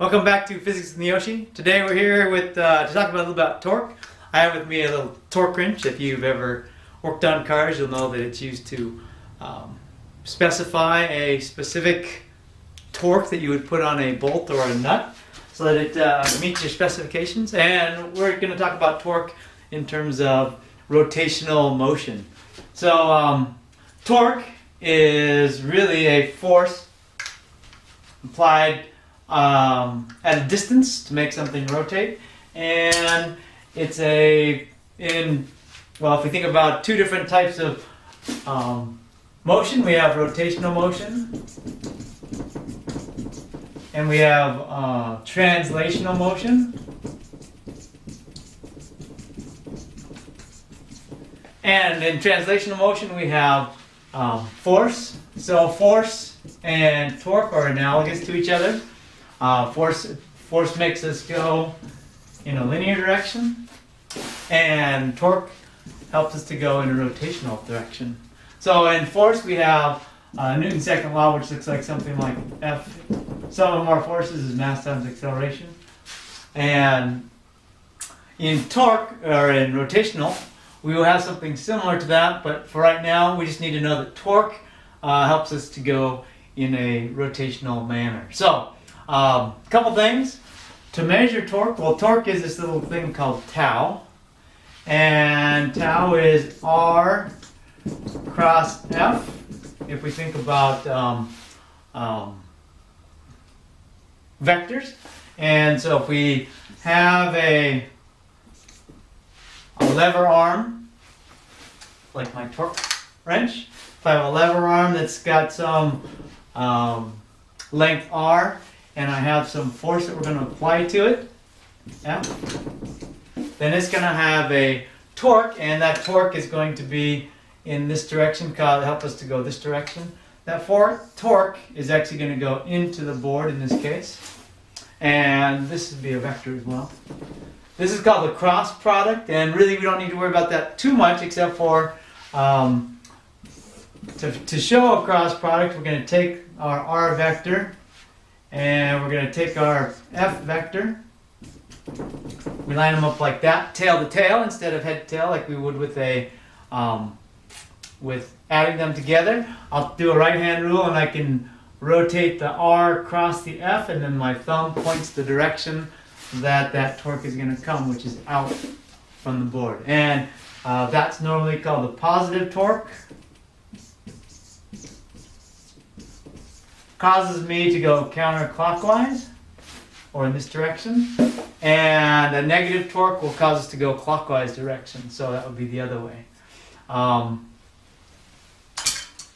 Welcome back to Physics with Miyoshi. Today we're here with to talk about a little about torque. I have with me a little torque wrench. If you've ever worked on cars, you'll know that it's used to specify a specific torque that you would put on a bolt or a nut so that it meets your specifications. And we're going to talk about torque in terms of rotational motion. So torque is really a force applied at a distance to make something rotate, and it's if we think about two different types of motion, we have rotational motion and we have translational motion. And in translational motion we have force. So force and torque are analogous to each other. Force makes us go in a linear direction, and torque helps us to go in a rotational direction. So in force we have Newton's second law, which looks like something like F. Sum of our forces is mass times acceleration. And in torque, or in rotational, we will have something similar to that, but for right now we just need to know that torque helps us to go in a rotational manner. So a couple things to measure torque. Well, torque is this little thing called tau, and tau is R cross F. If we think about vectors, and so if we have a lever arm, like my torque wrench, if I have a lever arm that's got some length R, and I have some force that we're going to apply to it, F, then it's going to have a torque, and that torque is going to be in this direction, help us to go this direction. That torque is actually going to go into the board in this case, and this would be a vector as well. This is called the cross product, and really we don't need to worry about that too much, except for to show a cross product, we're going to take our R vector and we're going to take our F vector. We line them up like that, tail to tail instead of head to tail, like we would with with adding them together. I'll do a right hand rule and I can rotate the R across the F, and then my thumb points the direction that torque is going to come, which is out from the board. And that's normally called the positive torque. Causes me to go counterclockwise, or in this direction. And a negative torque will cause us to go clockwise direction, so that would be the other way. And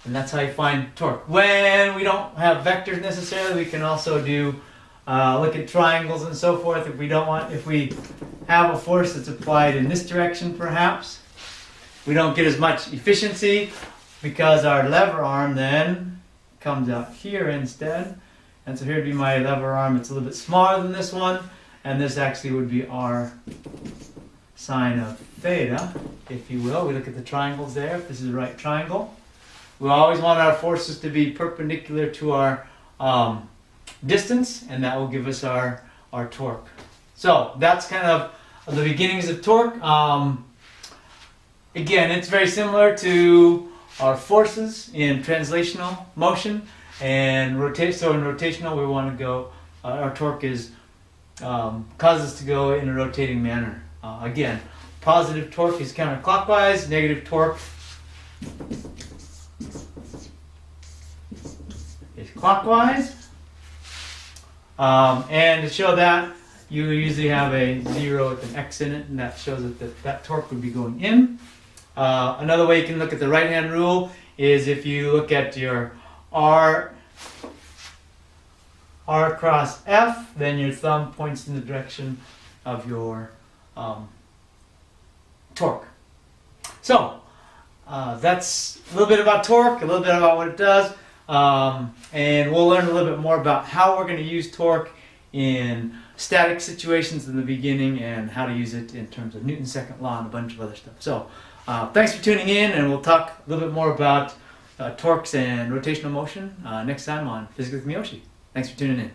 that's how you find torque. When we don't have vectors necessarily, we can also do look at triangles and so forth. If we have a force that's applied in this direction, perhaps we don't get as much efficiency because our lever arm then comes out here instead. And so here would be my lever arm. It's a little bit smaller than this one, and this actually would be our sine of theta, if you will. We look at the triangles there. If this is a right triangle, we always want our forces to be perpendicular to our distance, and that will give us our torque. So that's kind of the beginnings of torque. Again, it's very similar to our forces in translational motion, and so in rotational we want to go, our torque is causes us to go in a rotating manner. Again, positive torque is counterclockwise, negative torque is clockwise. And to show that, you usually have a 0 with an X in it, and that shows that torque would be going in. Another way you can look at the right hand rule is if you look at your R cross F, then your thumb points in the direction of your torque. So that's a little bit about torque, a little bit about what it does, and we'll learn a little bit more about how we're going to use torque in static situations in the beginning, and how to use it in terms of Newton's second law and a bunch of other stuff. So thanks for tuning in, and we'll talk a little bit more about torques and rotational motion next time on Physics with Miyoshi. Thanks for tuning in.